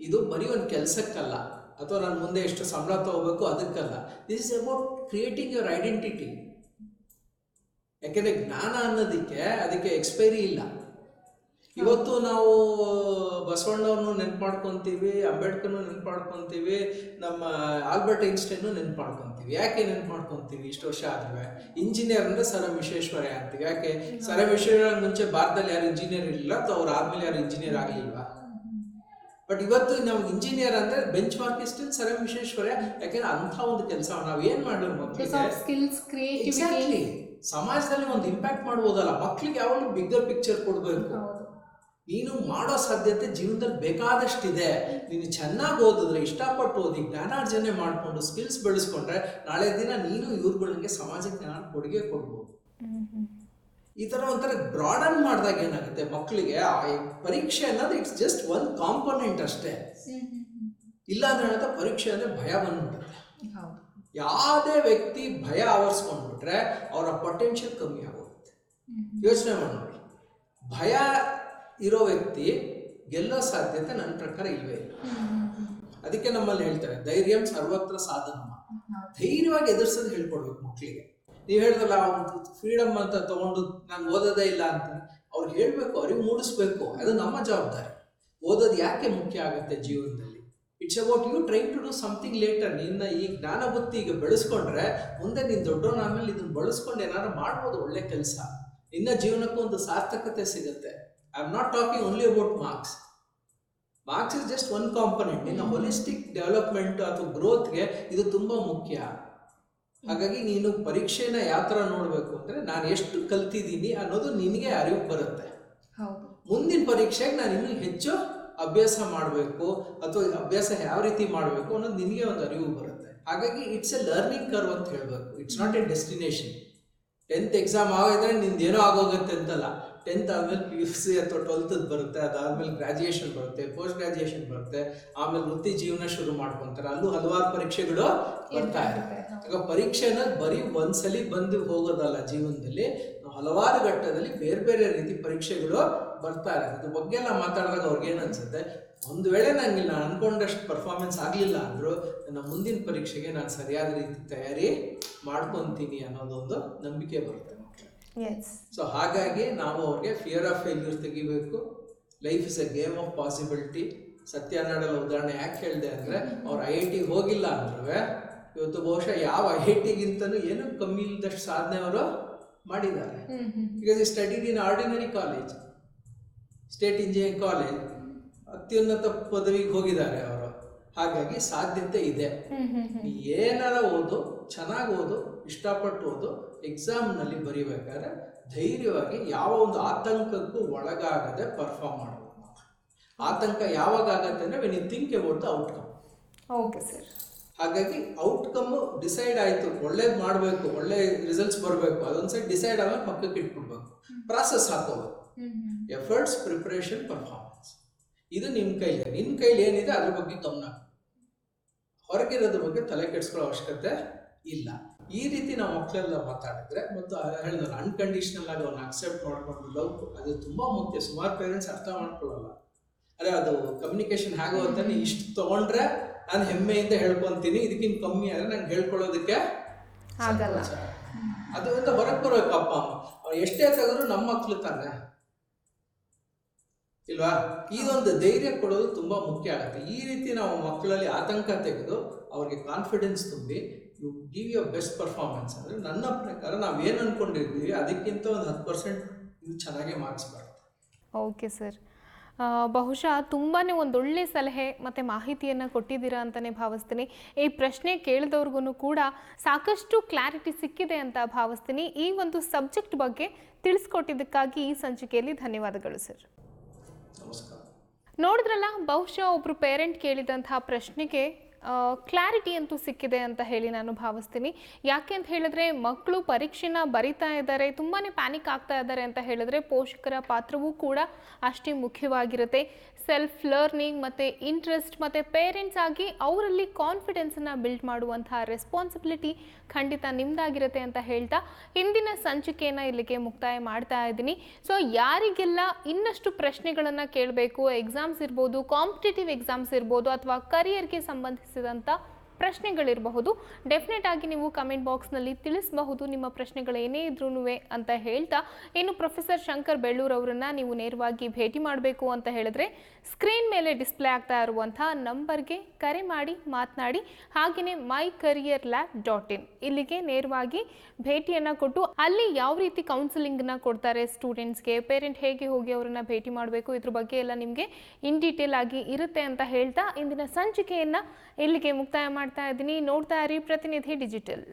ಇದು ಬರೀ ಒಂದು ಕೆಲಸಕ್ಕಲ್ಲ, ಅಥವಾ ನಾನು ಮುಂದೆ ಎಷ್ಟು ಸಂಬಳ ತಗೋಬೇಕು ಅದಕ್ಕಲ್ಲ. This is about creating your identity. ಯಾಕೆಂದ್ರೆ ಜ್ಞಾನ ಅನ್ನೋದಕ್ಕೆ ಅದಕ್ಕೆ ಎಕ್ಸ್ಪೈರಿ ಇಲ್ಲ. ಇವತ್ತು ನಾವು ಬಸವಣ್ಣವ್ರನ್ನು ನೆನ್ಪು ಮಾಡ್ಕೊತೀವಿ, ಅಂಬೇಡ್ಕರ್ನು ನೆನ್ಪು ಮಾಡ್ಕೊತೀವಿ, ನಮ್ಮ ಆಲ್ಬರ್ಟ್ ಐನ್ಸ್ಟೈನ್ ನೆನ್ಪು ಮಾಡ್ಕೊತೀವಿ. ಯಾಕೆ ನೆನ್ಪು ಮಾಡ್ಕೊತೀವಿ ಇಷ್ಟು ವರ್ಷ ಆದ್ರೂ? ಇಂಜಿನಿಯರ್ ಅಂದ್ರೆ ಸರ್ ಎಂ ವಿಶ್ವೇಶ್ವರಯ್ಯ ಅಂತೀವಿ. ಯಾಕೆ? ಸರ್ ಎಂ ವಿಶ್ವೇಶ್ವರಯ್ಯ ಮುಂಚೆ ಭಾರತದಲ್ಲಿ ಯಾರು ಇಂಜಿನಿಯರ್ ಇರಲಿಲ್ಲ, ಅಥವಾ ಅವ್ರು ಆದ್ಮೇಲೆ ಯಾರು ಇಂಜಿನಿಯರ್ ಆಗಲಿಲ್ವಾ? ಬಟ್ ಇವತ್ತು ನಮ್ಗೆ ಇಂಜಿನಿಯರ್ ಅಂದ್ರೆ bench mark still sir M Visvesvaraya. ಯಾಕೆಂದ್ರೆ ಅಂತ ಒಂದು ಕೆಲಸ ನಾವ್ ಏನ್ ಮಾಡಿದ್ರು ಮಕ್ಕಳಿಗೆ ಎಕ್ಸಾಕ್ಟ್ಲಿ ಸಮಾಜದಲ್ಲಿ ಒಂದು ಇಂಪ್ಯಾಕ್ಟ್ ಮಾಡ್ಬೋದಲ್ಲ. ಮಕ್ಳಿಗೆ ಯಾವಾಗಲೂ ಬಿಗ್ಗರ್ ಪಿಕ್ಚರ್ ಕೊಡ್ಬೇಕು. ನೀನು ಮಾಡೋ ಸಾಧ್ಯತೆ ಜೀವನದಲ್ಲಿ ಬೇಕಾದಷ್ಟಿದೆ. ನೀನು ಚೆನ್ನಾಗಿ ಓದಿದ್ರೆ, ಇಷ್ಟಪಟ್ಟು ಓದಿ, ಜ್ಞಾನಾರ್ಜನೆ ಮಾಡ್ಕೊಂಡು ಸ್ಕಿಲ್ಸ್ ಬೆಳೆಸ್ಕೊಂಡ್ರೆ ನಾಳೆ ದಿನ ನೀನು ಇವ್ರುಗಳಿಗೆ ಸಮಾಜಕ್ಕೆ ನಾನು ಕೊಡುಗೆ ಕೊಡ್ಬೋದು. ಈ ತರ ಒಂಥರ ಬ್ರಾಡನ್ ಮಾಡಿದಾಗ ಏನಾಗುತ್ತೆ ಮಕ್ಕಳಿಗೆ, ಪರೀಕ್ಷೆ ಅನ್ನೋದು ಇಟ್ಸ್ ಜಸ್ಟ್ ಒಂದು ಕಾಂಪೊನೆಂಟ್ ಅಷ್ಟೇ. ಇಲ್ಲ ಅಂದ್ರೆ ಪರೀಕ್ಷೆ ಅಂದ್ರೆ ಭಯ ಬಂದ್ಬಿಡುತ್ತೆ. ಯಾವುದೇ ವ್ಯಕ್ತಿ ಭಯ ಆವರಿಸ್ಕೊಂಡ್ಬಿಟ್ರೆ ಅವರ ಪೊಟೆನ್ಷಿಯಲ್ ಕಮ್ಮಿ ಆಗೋಗುತ್ತೆ. ಯೋಚನೆ ಮಾಡಿ, ಭಯ ಇರೋ ವ್ಯಕ್ತಿ ಗೆಲ್ಲೋ ಸಾಧ್ಯತೆ ನನ್ನ ಪ್ರಕಾರ ಇಲ್ವೇ ಇಲ್ಲ. ಅದಕ್ಕೆ ನಮ್ಮಲ್ಲಿ ಹೇಳ್ತಾರೆ ಧೈರ್ಯಂ ಸರ್ವತ್ರ ಸಾಧನಮ. ಧೈರ್ಯವಾಗಿ ಎದುರಿಸೋದು ಹೇಳ್ಕೊಡ್ಬೇಕು ಮಕ್ಕಳಿಗೆ. ನೀವು ಹೇಳಿದ್ರಲ್ಲ, ಫ್ರೀಡಮ್ ಅಂತ ತಗೊಂಡು ನಾನು ಓದೋದೇ ಇಲ್ಲ ಅಂತ ಅವ್ರಿಗೆ ಹೇಳ್ಬೇಕು, ಅರಿವು ಮೂಡಿಸ್ಬೇಕು. ಅದು ನಮ್ಮ ಜವಾಬ್ದಾರಿ. ಓದೋದು ಯಾಕೆ ಮುಖ್ಯ ಆಗುತ್ತೆ ಜೀವನದಲ್ಲಿ? It's about you trying to do something later. ನಿನ್ನ ಈ ಜ್ಞಾನ ಬುದ್ಧಿ ಈಗ ಬೆಳೆಸ್ಕೊಂಡ್ರೆ ಮುಂದೆ ನೀನು ದೊಡ್ಡವನ ಆದ್ಮೇಲೆ ಇದನ್ನ ಬಳಸ್ಕೊಂಡು ಏನಾದ್ರು ಮಾಡ್ಬೋದು ಒಳ್ಳೆ ಕೆಲಸ. ನಿನ್ನ ಜೀವನಕ್ಕೂ ಒಂದು ಸಾರ್ಥಕತೆ ಸಿಗುತ್ತೆ. I am not talking only about marks. Marks is just one component. ನಿನ್ನ ಹೊಲಿಸ್ಟಿಕ್ ಡೆವಲಪ್ಮೆಂಟ್ ಅಥವಾ ಗ್ರೋತ್ಗೆ ಇದು ತುಂಬಾ ಮುಖ್ಯ. ಹಾಗಾಗಿ ನೀನು ಪರೀಕ್ಷೆನ ಯಾವ ಥರ ನೋಡಬೇಕು ಅಂದರೆ, ನಾನು ಎಷ್ಟು ಕಲ್ತಿದ್ದೀನಿ ಅನ್ನೋದು ನಿನಗೆ ಅರಿವು ಬರುತ್ತೆ. ಮುಂದಿನ ಪರೀಕ್ಷೆಗೆ ನಾನು ಇನ್ನೂ ಹೆಚ್ಚು ಅಭ್ಯಾಸ ಮಾಡಬೇಕು ಅಥವಾ ಅಭ್ಯಾಸ ಯಾವ ರೀತಿ ಮಾಡಬೇಕು ಅನ್ನೋದು ನಿನಗೆ ಒಂದು ಅರಿವು ಬರುತ್ತೆ. ಹಾಗಾಗಿ ಇಟ್ಸ್ ಎ ಲರ್ನಿಂಗ್ ಕರ್ವ್ ಅಂತ ಹೇಳಬೇಕು. It's not A destination. 10th exam ಆಗಿದ್ರೆ ನಿಂದೇನೋ ಆಗೋಗುತ್ತೆ ಅಂತಲ್ಲ. 10th ಆದ್ಮೇಲೆ PUC ಅಥವಾ 12th ಬರುತ್ತೆ, ಅದಾದ್ಮೇಲೆ ಗ್ರಾಜುಯೇಷನ್ ಬರುತ್ತೆ, ಪೋಸ್ಟ್ ಗ್ರಾಜುಯೇಷನ್ ಬರುತ್ತೆ, ಆಮೇಲೆ ವೃತ್ತಿ ಜೀವನ ಶುರು ಮಾಡ್ಕೊಂತಾರೆ. ಅಲ್ಲೂ ಹಲವಾರು ಪರೀಕ್ಷೆಗಳು ಬರ್ತಾ ಇರುತ್ತೆ. ಆಗ ಪರೀಕ್ಷೆ ಅನ್ನೋದು ಬರೀ ಒಂದ್ಸಲಿ ಬಂದು ಹೋಗೋದಲ್ಲ. ಜೀವನದಲ್ಲಿ ಹಲವಾರು ಘಟ್ಟದಲ್ಲಿ ಬೇರೆ ಬೇರೆ ರೀತಿ ಪರೀಕ್ಷೆಗಳು ಬರ್ತಾ ಇರುತ್ತೆ. ಅದ್ರ ಬಗ್ಗೆ ಎಲ್ಲ ಮಾತಾಡಿದಾಗ ಅವ್ರಿಗೆ ಏನು ಅನ್ಸುತ್ತೆ, ಒಂದು ವೇಳೆ ನಾನು ಅನ್ಕೊಂಡಷ್ಟು ಪರ್ಫಾರ್ಮೆನ್ಸ್ ಆಗಲಿಲ್ಲ ಅಂದರೂ ನನ್ನ ಮುಂದಿನ ಪರೀಕ್ಷೆಗೆ ನಾನು ಸರಿಯಾದ ರೀತಿ ತಯಾರಿ ಮಾಡ್ಕೊತೀನಿ ಅನ್ನೋದೊಂದು ನಂಬಿಕೆ ಬರುತ್ತೆ. ಸೊ ಹಾಗಾಗಿ ನಾವು ಅವ್ರಿಗೆ ಫಿಯರ್ ಆಫ್ ಫೇಲ್ಯೂರ್ ತೆಗಿಬೇಕು. Life is A game of possibility. ಸತ್ಯನಾಡಲ್ಲ ಉದಾಹರಣೆ ಯಾಕೆ ಹೇಳಿದೆ ಅಂದರೆ, ಅವ್ರು IIT ಹೋಗಿಲ್ಲ ಅಂದ್ರೂ ಇವತ್ತು ಬಹುಶಃ ಯಾವ IIT-ಗಿಂತನೂ ಏನೂ ಕಮ್ಮಿ ಇಲ್ಲದಷ್ಟು ಸಾಧನೆ ಅವರು ಮಾಡಿದ್ದಾರೆ. ಬಿಕಾಸ್ ಈ studied in ordinary college, state engineering college, ಅತ್ಯುನ್ನತ ಪದವಿಗೆ ಹೋಗಿದ್ದಾರೆ ಅವರು. ಹಾಗಾಗಿ ಸಾಧ್ಯತೆ ಇದೆ. ಏನಾರ ಓದು, ಚೆನ್ನಾಗಿ ಓದು, ಇಷ್ಟಪಟ್ಟು ಓದು, ಎಕ್ಸಾಮ್ನಲ್ಲಿ ಬರೀಬೇಕಾದ್ರೆ ಧೈರ್ಯವಾಗಿ ಯಾವ ಒಂದು ಆತಂಕಕ್ಕೂ ಒಳಗಾಗದೆ ಪರ್ಫಾರ್ಮ್ ಮಾಡಬೇಕು. ಆತಂಕ ಯಾವಾಗ ಆಗತ್ತೆ ಅಂದರೆ when you think about the outcome. Okay sir. ಹಾಗಾಗಿ ಔಟ್ಕಮ್ ಡಿಸೈಡ್ ಆಯಿತು, ಒಳ್ಳೇದು ಮಾಡಬೇಕು, ಒಳ್ಳೆ ರಿಸಲ್ಟ್ಸ್ ಬರಬೇಕು, ಅದೊಂದು ಸೈಡ್ ಡಿಸೈಡ್ ಆಗ ಪಕ್ಕಕ್ಕೆ ಇಟ್ಬಿಡ್ಬೇಕು. ಪ್ರಾಸೆಸ್ ಹಾಕೋಬೇಕು. ಎಫರ್ಟ್ಸ್, ಪ್ರಿಪ್ರೇಷನ್, ಪರ್ಫಾರ್ಮೆನ್ಸ್, ಇದು ನಿಮ್ಮ ಕೈಲಿ. ನಿನ್ನ ಕೈಲಿ ಏನಿದೆ ಅದ್ರ ಬಗ್ಗೆ ಗಮನ. ಹೊರಗಿರೋದ್ರ ಬಗ್ಗೆ ತಲೆ ಕೆಡಿಸ್ಕೊಳ್ಳೋ ಅವಶ್ಯಕತೆ ಇಲ್ಲ. ಈ ರೀತಿ ನಾವು ಮಕ್ಕಳೆಲ್ಲ ಮಾತಾಡಿದ್ರೆ, ಮತ್ತು ಹೇಳಿದ್ರೆ ಅನ್ಕಂಡೀಷನಲ್ ಆಗಿ ಅವ್ರನ್ನ ಅಕ್ಸೆಪ್ಟ್ ಮಾಡ್ಕೊಂಡು ಲವ್, ಅದು ತುಂಬಾ ಮುಖ್ಯ. ಸುಮಾರು ಪೇರೆಂಟ್ಸ್ ಅರ್ಥ ಮಾಡ್ಕೊಳ್ಳಲ್ಲ. ಅದೇ ಅದು ಕಮ್ಯುನಿಕೇಶನ್ ಹೇಗೋ ಅಂತಾನೆ, ಇಷ್ಟು ತಗೊಂಡ್ರೆ ನಾನು ಹೆಮ್ಮೆಯಿಂದ ಹೇಳ್ಕೊಂತೀನಿ, ಇದಕ್ಕಿಂತ ಕಮ್ಮಿ ಆದರೆ ನಂಗೆ ಹೇಳ್ಕೊಳ್ಳೋದಕ್ಕೆ ಆಗಲ್ಲ. ಅದರಿಂದ ಹೊರಗೆ ಬರ್ಬೇಕು ಅಪ್ಪ ಅಮ್ಮ. ಅವ್ರು ಎಷ್ಟೇ ತೆಗೆದ್ರು ನಮ್ಮ ಮಕ್ಳು ತಾನೆ ಇಲ್ವಾ? ಇದೊಂದು ಧೈರ್ಯ ಕೊಡೋದು ತುಂಬಾ ಮುಖ್ಯ ಆಗುತ್ತೆ. ಈ ರೀತಿ ನಾವು ಮಕ್ಕಳಲ್ಲಿ ಆತಂಕ ತೆಗೆದು ಅವ್ರಿಗೆ ಕಾನ್ಫಿಡೆನ್ಸ್ ತುಂಬಿ you give your best performance ಅಂದರೆ, ನನ್ನ ಪ್ರಕಾರ ನಾವೇನು ಅಂದ್ಕೊಂಡಿರ್ತೀವಿ ಅದಕ್ಕಿಂತ ಒಂದು 10% ಚೆನ್ನಾಗೇ ಮಾರ್ಕ್ಸ್ ಬರುತ್ತೆ. ಓಕೆ ಸರ್, ಬಹುಶಃ ತುಂಬಾ ಒಂದೊಳ್ಳೆ ಸಲಹೆ ಮತ್ತು ಮಾಹಿತಿಯನ್ನು ಕೊಟ್ಟಿದ್ದೀರಾ ಅಂತಲೇ ಭಾವಿಸ್ತೀನಿ. ಈ ಪ್ರಶ್ನೆ ಕೇಳಿದವ್ರಿಗೂ ಕೂಡ ಸಾಕಷ್ಟು ಕ್ಲಾರಿಟಿ ಸಿಕ್ಕಿದೆ ಅಂತ ಭಾವಿಸ್ತೀನಿ. ಈ ಒಂದು ಸಬ್ಜೆಕ್ಟ್ ಬಗ್ಗೆ ತಿಳಿಸ್ಕೊಟ್ಟಿದ್ದಕ್ಕಾಗಿ ಈ ಸಂಚಿಕೆಯಲ್ಲಿ ಧನ್ಯವಾದಗಳು ಸರ್. ನಮಸ್ಕಾರ. ನೋಡಿದ್ರಲ್ಲ, ಬಹುಶಃ ಒಬ್ಬರು ಪೇರೆಂಟ್ ಕೇಳಿದಂತಹ ಪ್ರಶ್ನೆಗೆ ಕ್ಲಾರಿಟಿ ಅಂತೂ ಸಿಕ್ಕಿದೆ ಅಂತ ಹೇಳಿ ನಾನು ಭಾವಿಸ್ತೀನಿ. ಯಾಕೆ ಅಂತ ಹೇಳಿದ್ರೆ, ಮಕ್ಕಳು ಪರೀಕ್ಷೆನ ಬರಿತಾ ಇದ್ದಾರೆ, ತುಂಬಾ ಪ್ಯಾನಿಕ್ ಆಗ್ತಾ ಇದ್ದಾರೆ ಅಂತ ಹೇಳಿದ್ರೆ ಪೋಷಕರ ಪಾತ್ರವೂ ಕೂಡ ಅಷ್ಟೇ ಮುಖ್ಯವಾಗಿರುತ್ತೆ. ಸೆಲ್ಫ್ ಲರ್ನಿಂಗ್ ಮತ್ತು ಇಂಟ್ರೆಸ್ಟ್ ಮತ್ತು ಪೇರೆಂಟ್ಸ್ ಆಗಿ ಅವರಲ್ಲಿ ಕಾನ್ಫಿಡೆನ್ಸನ್ನು ಬಿಲ್ಡ್ ಮಾಡುವಂತಹ ರೆಸ್ಪಾನ್ಸಿಬಿಲಿಟಿ ಖಂಡಿತ ನಿಮ್ಮದಾಗಿರುತ್ತೆ ಅಂತ ಹೇಳ್ತಾ ಇಂದಿನ ಸಂಚಿಕೆಯನ್ನು ಇಲ್ಲಿಗೆ ಮುಕ್ತಾಯ ಮಾಡ್ತಾ ಇದ್ದೀನಿ. ಸೊ ಯಾರಿಗೆಲ್ಲ ಇನ್ನಷ್ಟು ಪ್ರಶ್ನೆಗಳನ್ನು ಕೇಳಬೇಕು, ಎಕ್ಸಾಮ್ಸ್ ಇರ್ಬೋದು, ಕಾಂಪಿಟೇಟಿವ್ ಎಕ್ಸಾಮ್ಸ್ ಇರ್ಬೋದು, ಅಥವಾ ಕರಿಯರ್ಗೆ ಸಂಬಂಧಿಸಿದಂಥ ಪ್ರಶ್ನೆಗಳಿರಬಹುದು, ಡೆಫಿನೆಟ್ ಆಗಿ ನೀವು ಕಮೆಂಟ್ ಬಾಕ್ಸ್ನಲ್ಲಿ ತಿಳಿಸಬಹುದು ನಿಮ್ಮ ಪ್ರಶ್ನೆಗಳು ಏನೇ ಇದ್ರೂ ಅಂತ ಹೇಳ್ತಾ, ಇನ್ನು ಪ್ರೊಫೆಸರ್ ಶಂಕರ್ ಬೆಳ್ಳೂರ್ ಅವರನ್ನ ನೀವು ನೇರವಾಗಿ ಭೇಟಿ ಮಾಡಬೇಕು ಅಂತ ಹೇಳಿದ್ರೆ ಸ್ಕ್ರೀನ್ ಮೇಲೆ ಡಿಸ್ಪ್ಲೇ ಆಗ್ತಾ ಇರುವಂತಹ ನಂಬರ್ಗೆ ಕರೆ ಮಾಡಿ ಮಾತನಾಡಿ. ಹಾಗೆಯೇ mycareerlab.in ಇಲ್ಲಿಗೆ ನೇರವಾಗಿ ಭೇಟಿಯನ್ನು ಕೊಟ್ಟು ಅಲ್ಲಿ ಯಾವ ರೀತಿ ಕೌನ್ಸಿಲಿಂಗ್ನ ಕೊಡ್ತಾರೆ ಸ್ಟೂಡೆಂಟ್ಸ್ಗೆ, ಪೇರೆಂಟ್ ಹೇಗೆ ಹೋಗಿ ಅವರನ್ನ ಭೇಟಿ ಮಾಡಬೇಕು, ಇದ್ರ ಬಗ್ಗೆ ಎಲ್ಲ ನಿಮಗೆ ಇನ್ ಡೀಟೇಲ್ ಆಗಿ ಇರುತ್ತೆ ಅಂತ ಹೇಳ್ತಾ ಇಂದಿನ ಸಂಚಿಕೆಯನ್ನು ಇಲ್ಲಿಗೆ ಮುಕ್ತಾಯ ಮಾಡ್ತಾ ಇದ್ದೀನಿ. ನೋಡ್ತಾ ಇರಿ ಪ್ರತಿನಿಧಿ ಡಿಜಿಟಲ್.